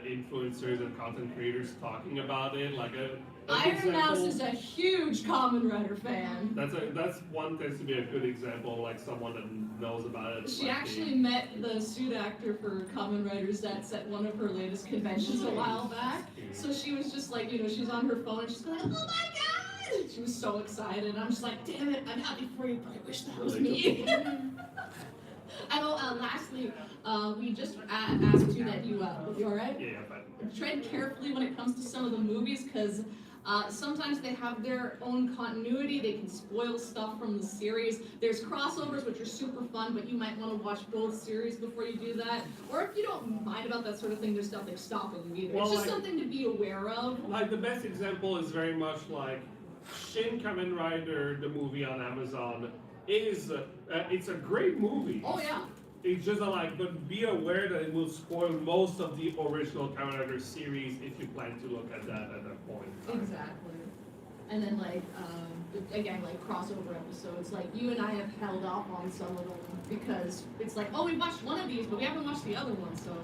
influencers and content creators talking about it. Like an Iron Mouse example- is a huge Kamen Rider fan. That's one tends to be a good example of like someone that knows about it. She like actually met the suit actor for Kamen Rider Zets at one of her latest conventions a while back. So she was just like, she's on her phone and she's going, oh my god! She was so excited. I'm just like, damn it, I'm happy for you, but I wish that was me. And lastly, we just asked you that you alright? Yeah, but Tread carefully when it comes to some of the movies, because sometimes they have their own continuity. They can spoil stuff from the series. There's crossovers, which are super fun, but you might want to watch both series before you do that. Or if you don't mind about that sort of thing, there's nothing stopping you either. Well, It's just like- something to be aware of. like the best example is very much like Shin Kamen Rider, the movie on Amazon. It's a great movie. Oh yeah. It's just but be aware that it will spoil most of the original Kamen Rider series if you plan to look at that at that point. Exactly. And then again, crossover episodes, you and I have held off on some of them because it's like, oh, we watched one of these, but we haven't watched the other one, so.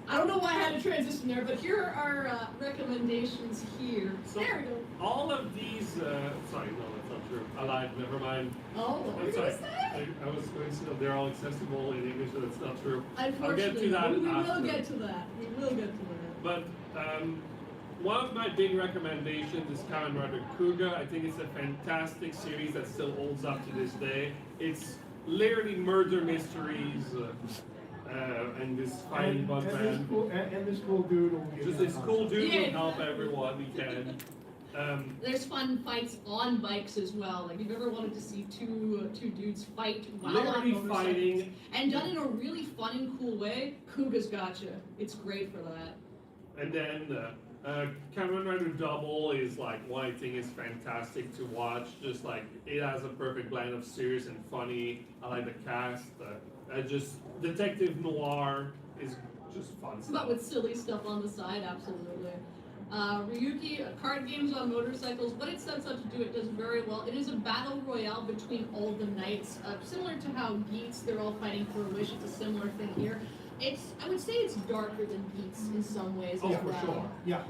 I don't know why I had to transition there, but here are our recommendations here. So- There we go. All of these, sorry, no, that's not true. I lied, never mind. Oh, what were I'm you sorry. gonna say? I was going to say they're all accessible in English, but that's not true. Unfortunately, that we will after. get to that. We will get to that. But one of my big recommendations is Kamen Rider Kuga. I think it's a fantastic series that still holds up to this day. It's literally murder mysteries and this fighting bug man. And this cool dude will be Just this cool dude Yeah. will help everyone he can. There's fun fights on bikes as well. Like, if you've ever wanted to see two dudes fight while on Literally motorcycles, fighting. and done in a really fun and cool way, Kuga's gotcha. It's great for that. And then Kamen Rider Double is one I think is fantastic to watch. Just it has a perfect blend of serious and funny. I like the cast. Just detective noir is just fun But stuff. with silly stuff on the side, absolutely. Ryuki, card games on motorcycles, what it sets out to do, it does very well. It is a battle royale between all the knights, similar to how Geats, they're all fighting for a wish. It's a similar thing here. I would say it's darker than Geats in some ways Oh, as for well. sure. Yeah.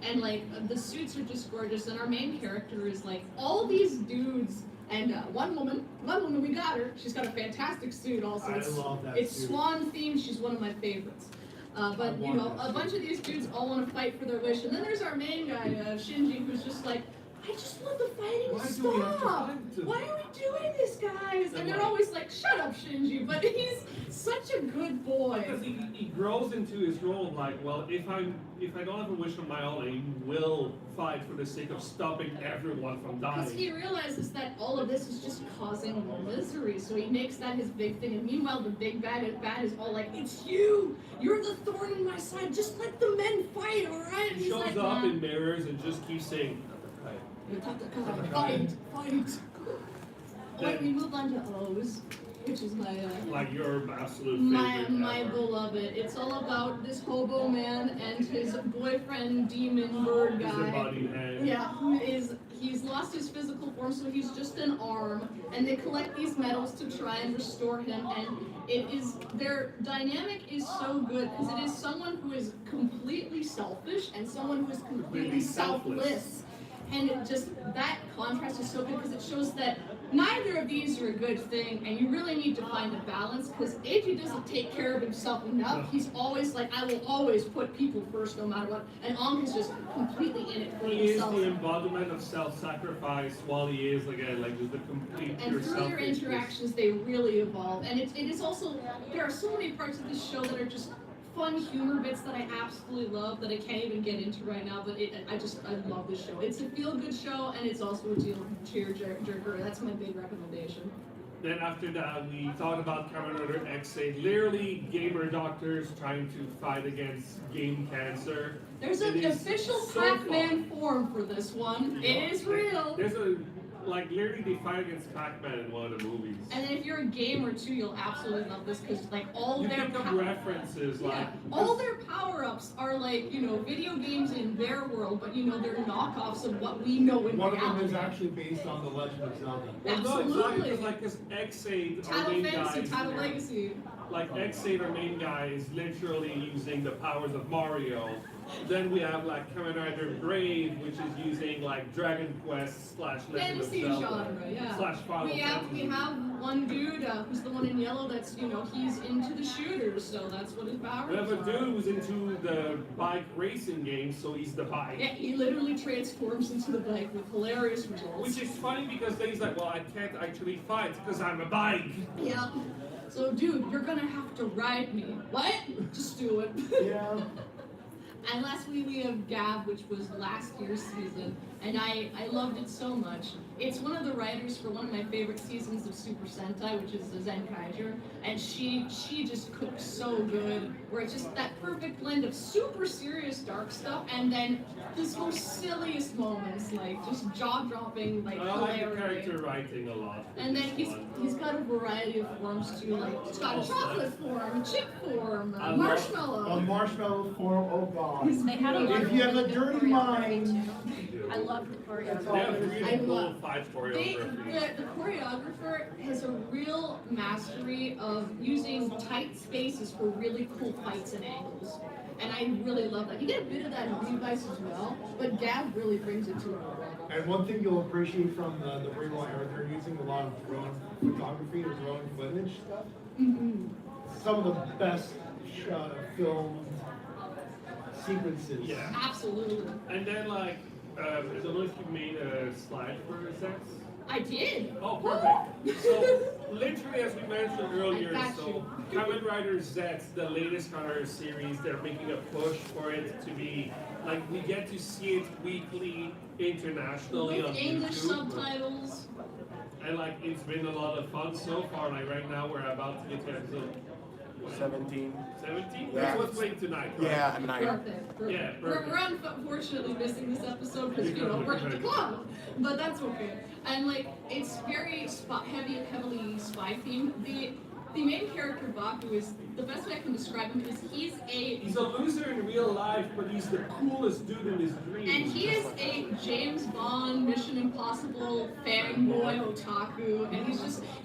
And the suits are just gorgeous, and our main character is all these dudes and one woman we got her. She's got a fantastic suit also. I love that It's suit. swan themed. She's one of my favorites. But I want that a bunch of these dudes all want to fight for their wish, and then there's our main guy, Shinji, who's just like, I just want the fighting Why to do we have to stop. fight? Why are we doing this, guys? And they're always like, shut up, Shinji. But he's such a good boy. Because he grows into his role of well, if I don't have a wish of my own, I will fight for the sake of stopping everyone from Because dying. he realizes that all of this is just causing more misery, so he makes that his big thing. And meanwhile, the big bad is all like, "It's you! You're the thorn in my side. Just let the men fight, all right?" And He he's shows like, up "Nah." in mirrors and just keeps saying, Fight, fight. Alright, we move on to O's, which is my your absolute my favorite ever. beloved. It's all about this hobo man and his boyfriend demon bird He's a guy. body man. Yeah, he's lost his physical form, so he's just an arm, and they collect these medals to try and restore him, and their dynamic is so good, because it is someone who is completely selfish and someone who is completely selfless. And that contrast is so good, because it shows that neither of these are a good thing, and you really need to find a balance, because Eiji doesn't take care of himself enough. No. He's always like, I will always put people first no matter what, and Ong is just completely in it for He is himself. the embodiment of self-sacrifice, while he is just the complete And pure through their selfishness. interactions, they really evolve. And it is also, there are so many parts of this show that are just fun humor bits that I absolutely love that I can't even get into right now, but I love this show. It's a feel-good show, and it's also a tear-jerker. That's my big recommendation. Then after that, we talked about Kamen Rider XA, literally gamer doctors trying to fight against game cancer. There's It an is official so Pac-Man fun. form for this one. It is real. There's a like literally they fight against Pac-Man in one of the movies. And then if you're a gamer too, you'll absolutely love this because like all You their pick up references like yeah, all their power-ups are like, you know, video games in their world, but you know, they're knockoffs of what we know in One of reality. them is actually based on the Legend of Zelda. Well, no, Absolutely. it's like because X8 our Title main Fantasy, guys, Title Legacy. like X8 our main guy is literally using the powers of Mario. Then we have like Kamen Rider Brave, which is using like Dragon Quest / Legend of Fantasy Zelda genre, yeah. / Final We Fantasy. have one dude who's the one in yellow that's, you know, he's into the shooters, so that's what his power We have a are. dude who's into the bike racing game, so he's the bike. Yeah, he literally transforms into the bike with hilarious results. Which is funny because then he's like, well, I can't actually fight because I'm a bike. Yeah. So, dude, you're gonna have to ride me. What? Just do it. Yeah. And lastly, we have Gav, which was last year's season, and I loved it so much. It's one of the writers for one of my favorite seasons of Super Sentai, which is the Zenkaiger, and she just cooks so good, where it's just that perfect blend of super serious dark stuff, and then this most silliest moments, like just jaw-dropping, like I like the hilarity. character writing a lot. for And then this one. he's got a variety of forms too, like he's got a chocolate form, chip form, I love- marshmallow. A marshmallow form, oh god. They had a lot If of you have really a good dirty choreography, mind. too. I love the They have choreography. really I cool love- fight The choreography. choreographer has a real mastery of using tight spaces for really cool fights and angles. And I really love that. You get a bit of that in Levi's as well, but Gab really brings it to another level. And one thing you'll appreciate from the Real era, they're using a lot of drone photography or drone footage stuff. Mm-hmm. Some of the best film sequences. Yeah. Absolutely. And then like, I don't know if you made a slide for Zex. I did. Oh, perfect. So, literally, as we mentioned earlier, I got so you. Kamen Rider Z, the latest Kamen Rider series, they're making a push for it to be like we get to see it weekly internationally With on English YouTube. subtitles. And like it's been a lot of fun so far. Like right now, we're about to get to episode 17. 17. Yeah. That's what's playing tonight. Right? Yeah, at night. Perfect. Yeah, We're perfect. unfortunately missing this episode because, you know, we're at the club. But that's okay. And, like, it's very heavily spy themed. The main character, Baku, is the best way I can describe him is He's a loser in real life, but he's the coolest dude in his dreams. and he is a James Bond, Mission Impossible fanboy otaku, and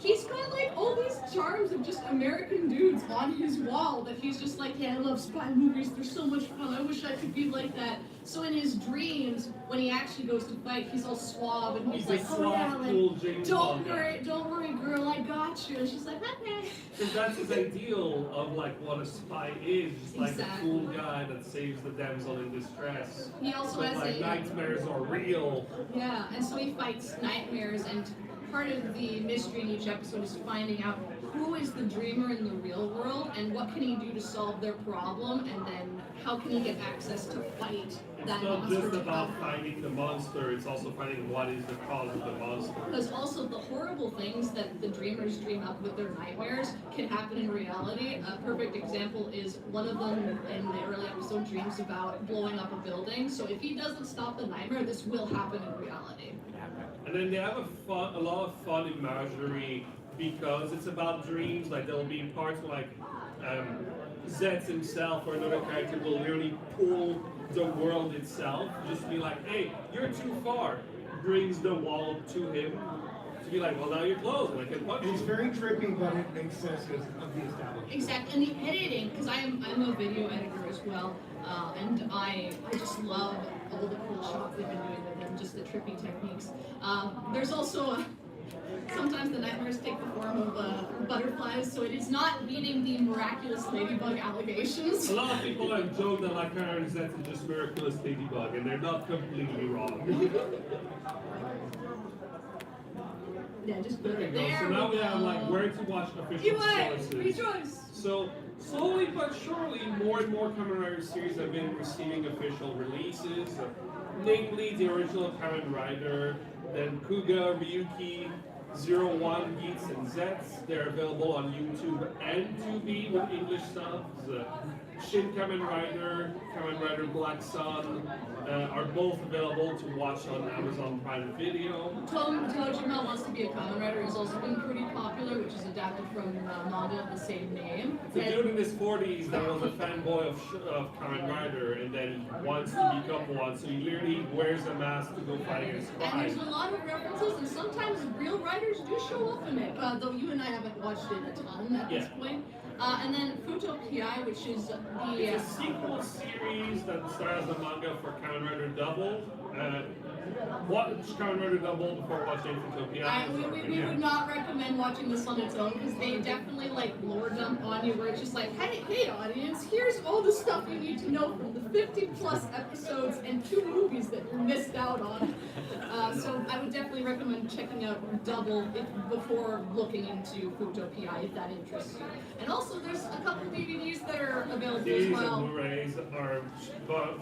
he's got like all these charms of just American dudes on his wall that he's just like, yeah, I love spy movies, they're so much fun, I wish I could be like that. So in his dreams, when he actually goes to fight, he's all suave and he's He's like, a oh yeah, suave, like, cool James Bond guy. don't worry, girl, I got you. And she's like, okay. Because that's his ideal of like what a spy is, just like a Exactly. cool guy that saves the damsel in distress. He also But has like a nightmares are real. yeah, and so he fights nightmares, and part of the mystery in each episode is finding out who is the dreamer in the real world and what can he do to solve their problem, and then how can he get access to fight It's that not monster. just about finding the monster, it's also finding what is the cause of the monster. Because also the horrible things that the dreamers dream up with their nightmares can happen in reality. A perfect example is one of them in the early episode dreams about blowing up a building. So if he doesn't stop the nightmare, this will happen in reality. And then they have a lot of fun imagery because it's about dreams. Like there'll be parts where like Zets himself or another character will literally pull the world itself, just be like, hey, you're too far. Brings the wall to him to be like, well now you're close and I can punch It's you. very trippy, but it makes sense because of the establishment. Exactly, and the editing, because I'm a video editor as well, and I just love all the cool shots they've been doing with them, just the trippy techniques. There's also sometimes the nightmares take the form of butterflies, so it is not meeting the miraculous ladybug allegations. A lot of people have joked that like Karen Zets is just miraculous ladybug, and they're not completely wrong. Yeah, just There we go. there So now we have go. like where to watch official UY, sources. rejoice! So slowly but surely, more and more Kamen Rider series have been receiving official releases, namely the original Kamen Rider, then Kuga, Ryuki, 01, Geats, and Zets. They're available on YouTube and Tubi with English subs. Shin Kamen Rider Black Sun are both available to watch on Amazon Prime Video. Tojima Wants to Be a Kamen Rider has also been pretty popular, which is adapted from manga of the same name. The dude in his 40s that was a fanboy of Kamen Rider and then wants to become one, so he literally wears a mask to go fight against And crime. there's a lot of references, and sometimes real writers do show up in it, though you and I haven't watched it a ton at this point. And then Futo PI, which is It's a sequel series that stars the manga for Kamen Rider Double. Watch Kamen Rider Double before watching Futopia. we would not recommend watching this on its own because they definitely like lore dump on you where it's just like, hey audience, here's all the stuff you need to know from the 50 plus episodes and 2 movies that you missed out on. So I would definitely recommend checking out Double before looking into Futopia if that interests you. And also there's a couple DVDs that are available as DVDs well. and Blu-rays are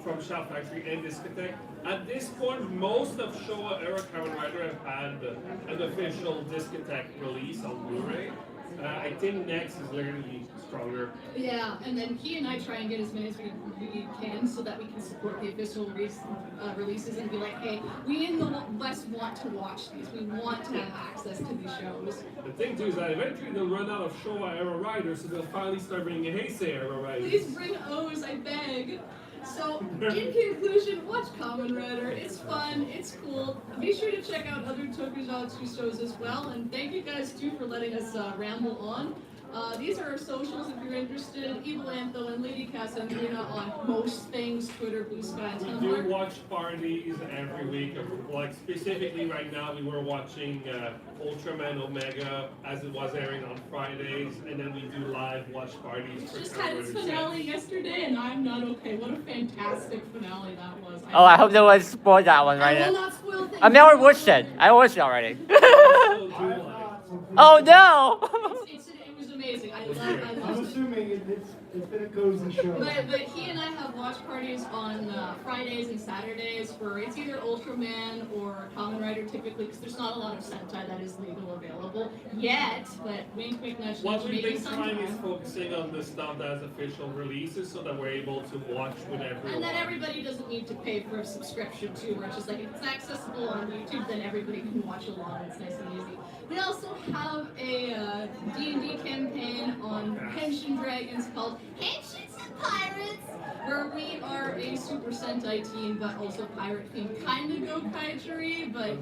from Shout Factory and Discotheque. At this point, most of Showa era Kamen Rider have had an official Discotheque release on Blu-ray. I think next is literally stronger. Yeah, and then he and I try and get as many as we can so that we can support the official releases and be like, hey, we in the West want to watch these. We want to have access to these shows. The thing too is that eventually they'll run out of Showa era riders, so they'll finally start bringing Heisei era riders. Please bring O's, I beg. So, in conclusion, watch Kamen Rider. It's fun, it's cool. Be sure to check out other Tokusatsu shows as well. And thank you guys too for letting us ramble on. These are our socials if you're interested. Evil Antho and Lady Cassandrina on most things, Twitter, Blue Sky, and We do Tumblr. watch parties every week. Like specifically right now, we were watching Ultraman Omega as it was airing on Fridays, and then we do live watch parties. It's for just Kamen had its Rider finale yesterday, and I'm not okay. What a fantastic finale that was. Oh, I hope no one spoiled that one I right will now. not spoil things. I mean, I already watched it. I watched it already. So do live. Oh no! It was amazing. I I'm loved it. assuming it's been a cozy show. But he and I have watch parties on Fridays and Saturdays for it's either Ultraman or Kamen Rider typically because there's not a lot of Sentai that is legal available yet. But wink, wink, nudge, What nudge, we've maybe been trying is sometime. focusing on the stuff that has official releases so that we're able to watch whenever we And that want. everybody doesn't need to pay for a subscription too, where it's just like if it's accessible on YouTube, then everybody can watch along. It's nice and easy. We also have a D&D campaign on Henshin Dragons called Henshins and Pirates, where we are a Super Sentai team, but also pirate themed, kind of go kaijuri, but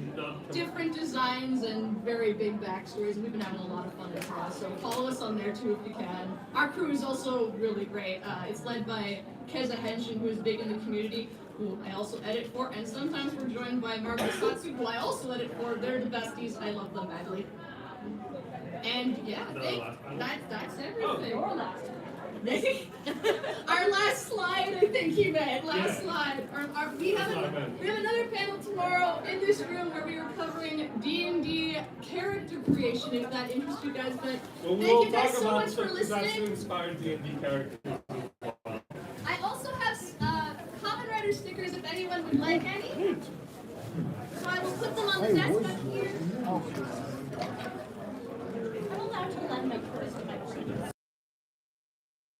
different designs and very big backstories. We've been having a lot of fun as well, so follow us on there too if you can. Our crew is also really great. It's led by Keza Henshin, who is big in the community, who I also edit for, and sometimes we're joined by Marco Satsu, who I also edit for. They're the besties. I love them madly. And yeah, that's everything. Our last slide, I think he meant. Last slide. We have another panel tomorrow in this room where we are covering D&D character creation, if that interests you guys. But Well, thank we'll you guys talk so about much for listening. inspired D&D characters. I also have Kamen Rider stickers if anyone would like any. So I will put them on the desk up here.